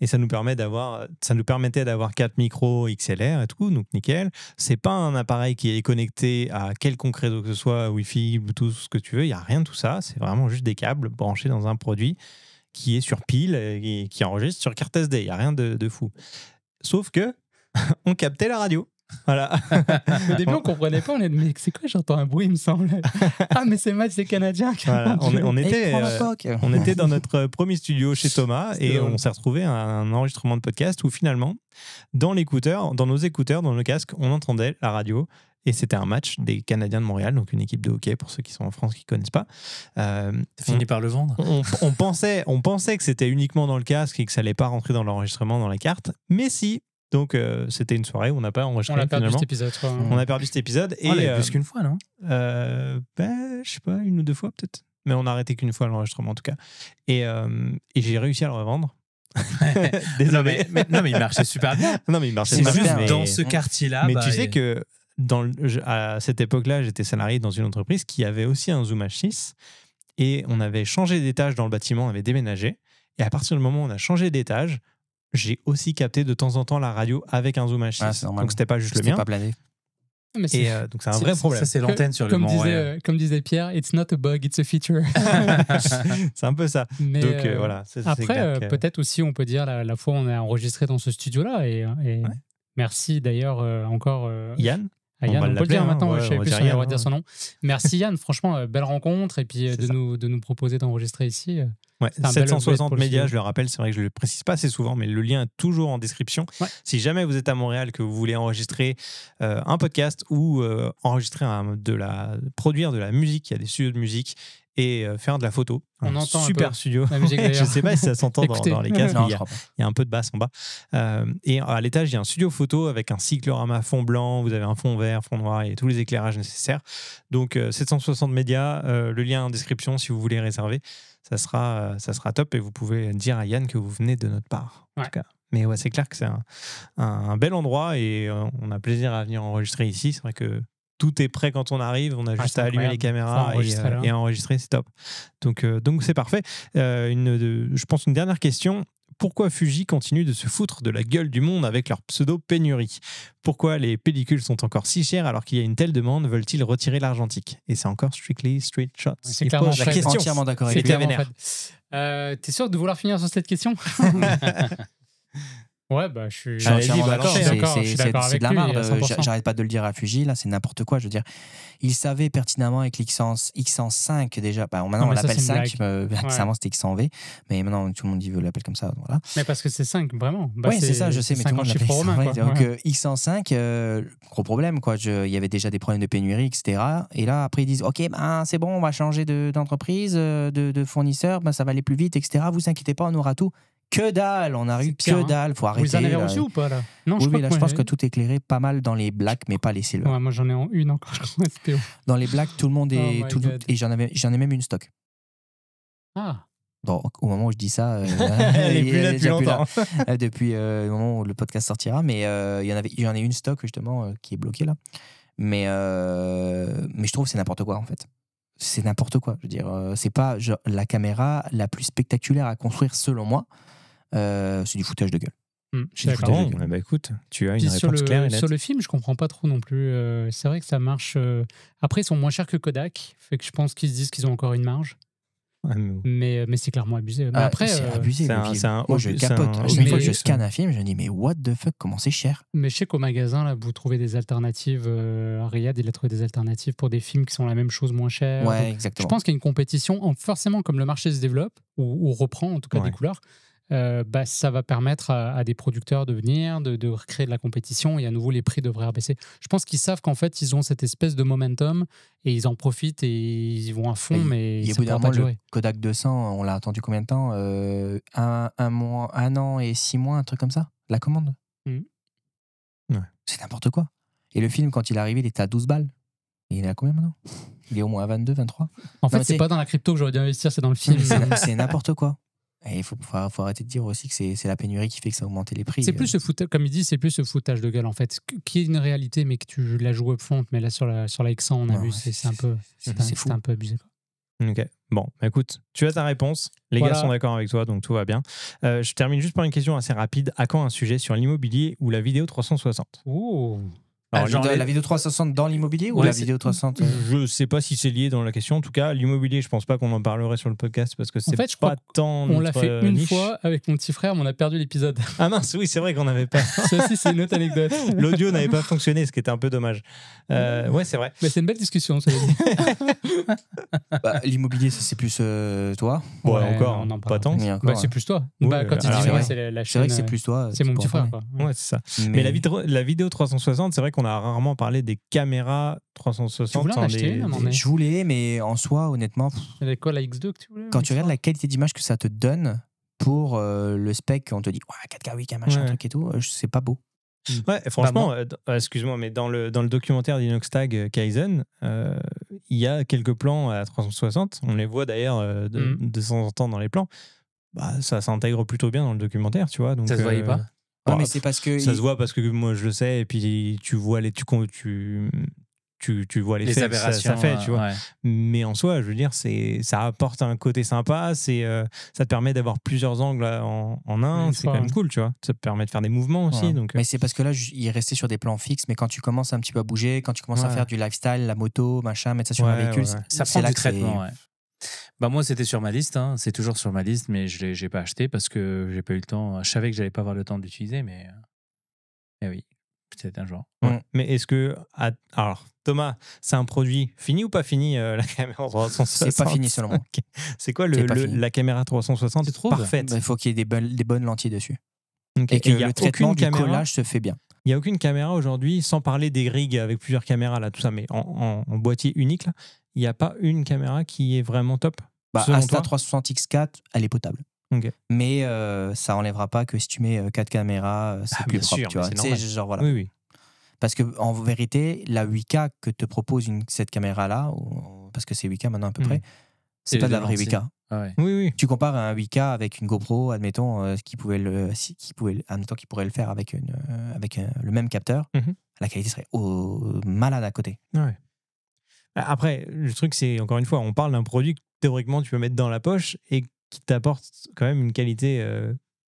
Et ça nous permettait d'avoir 4 micros XLR et tout, donc nickel. C'est pas un appareil qui est connecté à quelconque réseau que ce soit, Wi-Fi, Bluetooth, ce que tu veux. Il y a rien de tout ça. C'est vraiment juste des câbles branchés dans un produit qui est sur pile et qui enregistre sur carte SD. Il y a rien de fou. Sauf que on captait la radio. Voilà. Au début, on comprenait pas. On est mais c'est quoi? J'entends un bruit, il me semble. Ah, mais c'est le match des Canadiens. Voilà. On Et était. prends la POC. On était dans notre premier studio chez Thomas C'était et drôle. on s'est retrouvé à un enregistrement de podcast où finalement, dans nos écouteurs, dans nos casques, on entendait la radio et c'était un match des Canadiens de Montréal, donc une équipe de hockey pour ceux qui sont en France qui ne connaissent pas. T'as fini par le vendre. On pensait que c'était uniquement dans le casque et que ça n'allait pas rentrer dans l'enregistrement dans la carte, mais si. Donc c'était une soirée où on n'a pas enregistré On l'a perdu finalement. cet épisode, je crois. On a perdu cet épisode et Oh, il y a plus qu'une fois, non? je sais pas, 1 ou 2 fois peut-être. Mais on a arrêté qu'une fois l'enregistrement en tout cas. Et j'ai réussi à le revendre. Désolé. Non, mais il marchait super bien. Non, mais il marchait C'est super juste bien. Mais, dans ce quartier-là. mais bah, tu sais que à cette époque-là, j'étais salarié dans une entreprise qui avait aussi un Zoom H6 et on avait changé d'étage dans le bâtiment, on avait déménagé. Et à partir du moment où on a changé d'étage, j'ai aussi capté de temps en temps la radio avec un Zoom H6. Ah, c'est normal. Donc c'était pas juste le C'était mien. pas blindé. Mais c'est- Et donc c'est un vrai problème. Ça, c'est l'antenne sur le comme Mont comme disait Pierre, it's not a bug, it's a feature. C'est un peu ça. Mais, Donc voilà. c'est Après, clair que- peut-être aussi, on peut dire la fois où on a enregistré dans ce studio-là. Et merci d'ailleurs encore Yann, à Yann. va On peut le l'appeler, dire hein. maintenant, Ouais, je savais on va plus dire si on Yann, va dire son nom. Merci Yann, franchement, belle rencontre. Et puis C'est de ça. nous proposer d'enregistrer ici. Ouais, C'est un bel upgrade 760 pour le médias, studio. je le rappelle, c'est vrai que je le précise pas assez souvent, mais le lien est toujours en description. Ouais. Si jamais vous êtes à Montréal, que vous voulez enregistrer un podcast ou enregistrer produire de la musique, il y a des studios de musique et faire de la photo. On Un entend un super peu studio. la musique, je d'ailleurs. sais pas si ça s'entend Écoutez. dans les casques, Non, mais je crois pas. il y a un peu de basse en bas. Et à l'étage, il y a un studio photo avec un cyclorama fond blanc, vous avez un fond vert, fond noir et tous les éclairages nécessaires. Donc 760 médias, le lien en description si vous voulez réserver. Ça sera top et vous pouvez dire à Yann que vous venez de notre part. En Ouais. tout cas. Mais ouais, c'est clair que c'est un bel endroit et on a plaisir à venir enregistrer ici. C'est vrai que tout est prêt quand on arrive. On a juste c'est à allumer les incroyable. caméras Faut enregistrer, là. et enregistrer, c'est top. Donc c'est parfait. Je pense une dernière question. Pourquoi Fuji continue de se foutre de la gueule du monde avec leur pseudo-pénurie? Pourquoi les pellicules sont encore si chères alors qu'il y a une telle demande? Veulent-ils retirer l'argentique? Et c'est encore Strictly Street Shots. C'est qui clairement pose la Fred. question. Entièrement d'accord C'est avec C'était lui. clairement vénère. Fred. T'es sûr de vouloir finir sur cette question? Ouais, bah, je suis Allez-y, entièrement balancez. je suis d'accord C'est avec de la lui, merde. à 100%. J'arrête pas de le dire à Fuji, là, c'est n'importe quoi. Je veux dire, il savait pertinemment avec l'X105 déjà. Bah, maintenant, Non, on mais ça, l'appelle c'est une 5. blague. Avant, c'était X100V. Mais maintenant, tout le monde veut l'appeler comme ça. Voilà. Mais parce que c'est 5, vraiment. Bah, Oui, c'est ça, je sais, mais tout le monde l'appelle chiffres romains, X100V. quoi. Donc, Ouais. X105, gros problème, quoi. Il y avait déjà des problèmes de pénurie, etc. Et là, après, ils disent OK, ben, c'est bon, on va changer d'entreprise, de fournisseur, ben, ça va aller plus vite, etc. Vous inquiétez pas, on aura tout. Que dalle, on a eu pire, que hein. dalle, faut Vous arrêter. les en avez là. reçus ou pas, là? Non, Oui, crois là, que je moi, pense que tout est éclairé pas mal dans les blacks, mais pas les silver. Ouais, moi, j'en ai en une encore, je crois, SPO. Dans les blacks, tout le monde est. Oh my God. Et j'en ai même une stock. Ah, Donc, au moment où je dis ça, Elle est plus là depuis longtemps. depuis le moment où le podcast sortira, mais j'en ai une stock justement qui est bloquée là. Mais je trouve que c'est n'importe quoi en fait. C'est n'importe quoi. Je veux dire, c'est pas genre, la caméra la plus spectaculaire à construire selon moi. C'est du foutage de gueule. je suis d'accord. Bon, bah écoute, tu as une Puis réponse claire et nette. sur le film, je comprends pas trop non plus. C'est vrai que ça marche. Après, ils sont moins chers que Kodak, fait que je pense qu'ils se disent qu'ils ont encore une marge. Ouais, mais- Mais c'est clairement abusé. Mais après, c'est abusé. c'est le un- film. c'est un Moi, je hobby- capote. c'est un À chaque fois que je hobby, scanne un film, je me dis, mais what the fuck, comment c'est cher? mais je sais qu'au magasin, là, vous trouvez des alternatives. Riyad, il a trouvé des alternatives pour des films qui sont la même chose, moins chers. Ouais, Donc, je exactement. pense qu'il y a une compétition. Forcément, comme le marché se développe, ou reprend en tout cas Ouais. des couleurs, bah, ça va permettre à des producteurs de venir, de recréer de la compétition, et à nouveau, les prix devraient baisser. Je pense qu'ils savent qu'en fait, ils ont cette espèce de momentum, et ils en profitent, et ils vont à fond, mais Et au ça bout ne d'un pourra pas moment, le durer. Kodak 200, on l'a attendu combien de temps? Un mois, 1 an et 6 mois, un truc comme ça? La commande? Mhm. Ouais. C'est n'importe quoi. Et le film, quand il est arrivé, il était à 12 balles. Et il est à combien maintenant? Il est au moins à 22, 23. En fait, mais c'est c'est- pas dans la crypto que j'aurais dû investir, c'est dans le film. C'est n'importe quoi. Et il faut arrêter de dire aussi que c'est la pénurie qui fait que ça a augmenté les prix. C'est plus ce foutage, comme il dit, c'est plus ce foutage de gueule en fait, qui est une réalité, mais que tu la joues up front. Mais là, sur la X100, on a Ouais, vu, ouais, c'est un peu, c'est c'était fou. un peu abusé, quoi. Ok. Bon, écoute, tu as ta réponse. Les Voilà. gars sont d'accord avec toi, donc tout va bien. Je termine juste par une question assez rapide. À quand un sujet sur l'immobilier ou la vidéo 360? Oh. Alors, genre La vidéo 360 dans l'immobilier ou Ouais, la c'est- vidéo 360 Je sais pas si c'est lié dans la question. En tout cas, l'immobilier, je pense pas qu'on en parlerait sur le podcast parce que c'est fait, je pas crois tant On l'a notre, fait une niche. fois avec mon petit frère, mais on a perdu l'épisode. Ah mince, oui, c'est vrai qu'on n'avait pas. Ça aussi, c'est une autre anecdote. L'audio n'avait pas fonctionné, ce qui était un peu dommage. Ouais, c'est vrai. Mais c'est une belle discussion, ça. Bah, l'immobilier, ça, c'est plus toi. Bon, Ouais, encore, on en pas parle tant. Mais encore, C'est plus toi. Oui, Bah, quand il alors, dit c'est ouais, vrai. c'est la C'est vrai chaîne. que c'est plus toi. C'est qui mon petit pourras frère, parler. quoi. Ouais, c'est ça. Mais la vidéo 360, c'est vrai qu'on a rarement parlé des caméras 360. Tu voulais en sans acheter une, à un moment donné? Je voulais, mais en soi, honnêtement, C'est quoi la X2 que tu voulais? quand tu regardes la qualité d'image que ça te donne pour le spec, on te dit ouais, 4K, 8K, machin, Ouais. truc et tout, c'est pas beau. Ouais, franchement, excuse-moi, mais dans le documentaire d'Inoxtag Kaizen, il y a quelques plans à 360. On les voit d'ailleurs de temps en temps dans les plans. Bah, ça s'intègre plutôt bien dans le documentaire, tu vois. Donc, Ça se voyait pas? Ouais, bah, mais c'est parce que. ça se voit parce que moi je le sais, et puis tu vois tu vois l'effet que ça fait, tu vois. ouais. Mais en soi, je veux dire, ça apporte un côté sympa, ça te permet d'avoir plusieurs angles en un, Une c'est fois, quand même ouais. cool, tu vois. Ça te permet de faire des mouvements aussi. Ouais. Donc, Mais c'est parce que là, il est resté sur des plans fixes, mais quand tu commences un petit peu à bouger, quand tu commences à Ouais. faire du lifestyle, la moto, machin, mettre ça sur un Ouais, véhicule, ouais, ouais. Ça c'est prend là du que c'est- traitement, ouais. Bah moi, c'était sur ma liste, hein. C'est toujours sur ma liste, mais je l'ai pas acheté parce que j'ai pas eu le temps. Je savais que j'allais pas avoir le temps d'utiliser, mais oui, peut-être un jour. ouais. Mais est-ce que. Alors, Thomas, c'est un produit fini ou pas fini, la caméra 360? C'est pas fini, selon moi. Ok. C'est quoi C'est pas fini. la caméra 360 Tu trouves? parfaite? Il faut qu'il y ait des bonnes lentilles dessus. Ok. Et que il y a le traitement aucune du caméra- collage se fait bien. Il n'y a aucune caméra aujourd'hui, sans parler des rigs avec plusieurs caméras, là, tout ça, mais en boîtier unique, là, il n'y a pas une caméra qui est vraiment top. Bah, selon Insta toi 360 X4, elle est potable. Ok. Mais ça enlèvera pas que si tu mets 4 caméras, c'est Ah, plus bien propre. sûr, Tu mais vois. c'est C'est normal. genre, voilà. Oui, oui. Parce que en vérité, la 8K que te propose cette caméra-là, parce que c'est 8K maintenant à peu Mhm. près, c'est pas de la vraie lancée. 8K. Ah ouais. Oui, oui. Tu compares un 8K avec une GoPro, admettons, admettons qu'il pourrait le faire avec le même capteur, Mhm. la qualité serait malade à côté. Ouais. Après, le truc, c'est, encore une fois, on parle d'un produit que théoriquement tu peux mettre dans la poche et qui t'apporte quand même une qualité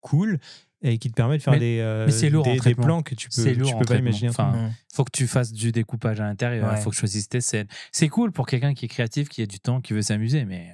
cool et qui te permet de faire mais c'est lourd en des traitement. plans que tu C'est peux, lourd tu en peux pas traitement. imaginer. Enfin, faut que tu fasses du découpage à l'intérieur, Ouais. faut que tu choisisses tes scènes. C'est cool pour quelqu'un qui est créatif, qui a du temps, qui veut s'amuser, mais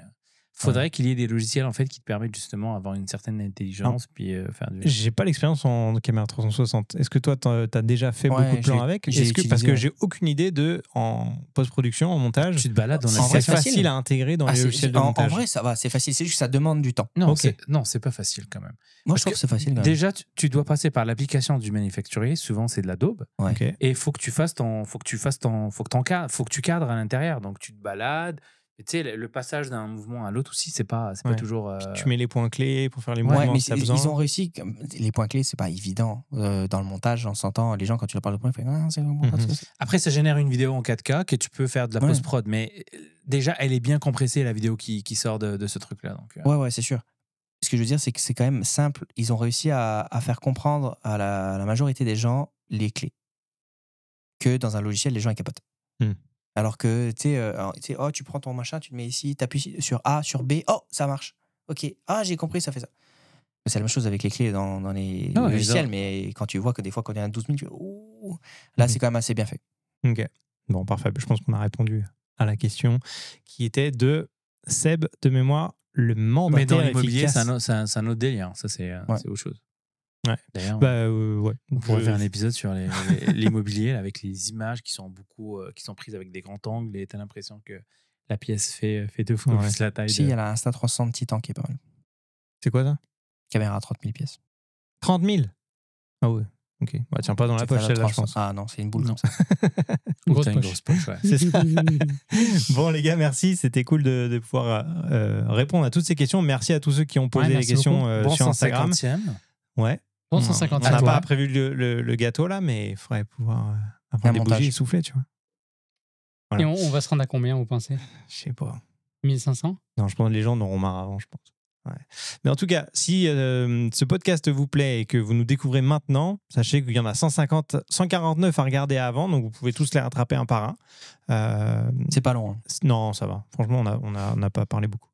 Faudrait qu'il y ait des logiciels en fait qui te permettent justement d'avoir une certaine intelligence puis faire du. J'ai pas l'expérience en caméra 360. Est-ce que toi, t'as déjà fait Ouais, beaucoup de plans j'ai- avec? j'ai Parce utilisé, que ouais. j'ai aucune idée en post-production, en montage. Tu te balades dans En la vrai, C'est c'est station. facile à intégrer dans les logiciels de en montage. vrai, ça va, c'est facile. C'est juste que ça demande du temps. Non, Ok. c'est pas facile quand même. Moi, Parce je trouve que que c'est facile. Quand même. Déjà, tu dois passer par l'application du manufacturier. Souvent, c'est de l'Adobe. Ouais. Ok. Et il faut que tu cadres à l'intérieur. Donc, tu te balades. Et tu sais, le passage d'un mouvement à l'autre aussi, c'est pas Ouais. toujours. Tu mets les points clés pour faire les Ouais, mouvements mais si t'as besoin. ils ont réussi. Les points clés, c'est pas évident. Dans le montage, on s'entend. Les gens, quand tu leur parles de points, ils font ah, c'est bon, Après, ça génère une vidéo en 4K que tu peux faire de la Ouais. post-prod. Mais déjà, elle est bien compressée, la vidéo qui sort de ce truc-là. Donc, Ouais, c'est sûr. Ce que je veux dire, c'est que c'est quand même simple. Ils ont réussi à faire comprendre à la majorité des gens les clés. Que dans un logiciel, les gens ils capotent. Alors que, tu sais, oh, tu prends ton machin, tu le mets ici, tu appuies sur A, sur B, oh, ça marche. Ok, ah, j'ai compris, ça fait ça. C'est la même chose avec les clés dans les Ah ouais, logiciels, ils mais quand tu vois que des fois, quand on est à 12 000, tu fais, ouh, là, c'est quand même assez bien fait. Ok. Bon, parfait. Je pense qu'on a répondu à la question qui était de Seb, de mémoire, le mais mandataire dans l'immobilier, efficace. c'est un autre délire. Ça, c'est autre chose. Ouais. D'ailleurs, Ouais. on pourrait faire un épisode sur l'immobilier là, avec les images qui sont prises avec des grands angles et t'as l'impression que la pièce fait 2 fois plus la taille. Si, il y a la Insta 360 Titan qui est pas mal. C'est quoi ça? Caméra à 30 000 pièces. 30 000? Ah ouais. Ok. Bah, tiens pas dans la Tu peux poche, faire celle-là, la je pense. Ah non, c'est une boule Non. comme ça. Ou Grosse t'as une poche. grosse poche, ouais. C'est ça. Bon, les gars, merci. C'était cool de pouvoir répondre à toutes ces questions. Merci à tous ceux qui ont posé les merci questions Bon sur Instagram. 150e. Ouais. Bon, On 150 n'a toi. pas prévu le gâteau là, mais il faudrait pouvoir avoir Un des montage. bougies et souffler, tu vois. Voilà. Et on va se rendre à combien, vous pensez? Je sais pas. 1500? Non, je pense que les gens n'auront marre avant, je pense. Ouais. Mais en tout cas, si ce podcast vous plaît et que vous nous découvrez maintenant, sachez qu'il y en a 149 à regarder avant, donc vous pouvez tous les rattraper un par un. C'est pas long. Hein. Non, ça va. Franchement, on n'a pas parlé beaucoup.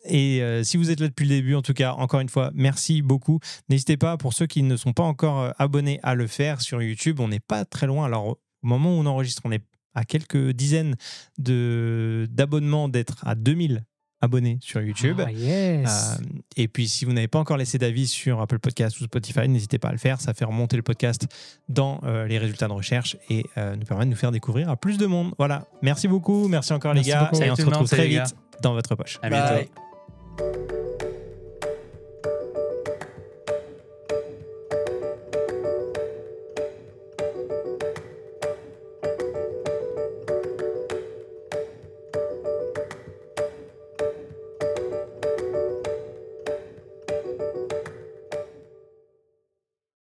Et si vous êtes là depuis le début, en tout cas, encore une fois, merci beaucoup. N'hésitez pas, pour ceux qui ne sont pas encore abonnés, à le faire sur YouTube. On n'est pas très loin. Alors, au moment où on enregistre, on est à quelques dizaines d'abonnements d'être à 2000 abonnés sur YouTube. Ah, yes. Et puis, si vous n'avez pas encore laissé d'avis sur Apple Podcast ou Spotify, n'hésitez pas à le faire. Ça fait remonter le podcast dans les résultats de recherche et nous permet de nous faire découvrir à plus de monde. Voilà. Merci beaucoup. Merci encore, Merci les gars. beaucoup. Et on se Salut tout le retrouve monde, très salut, les vite dans votre poche. À bientôt. Bye.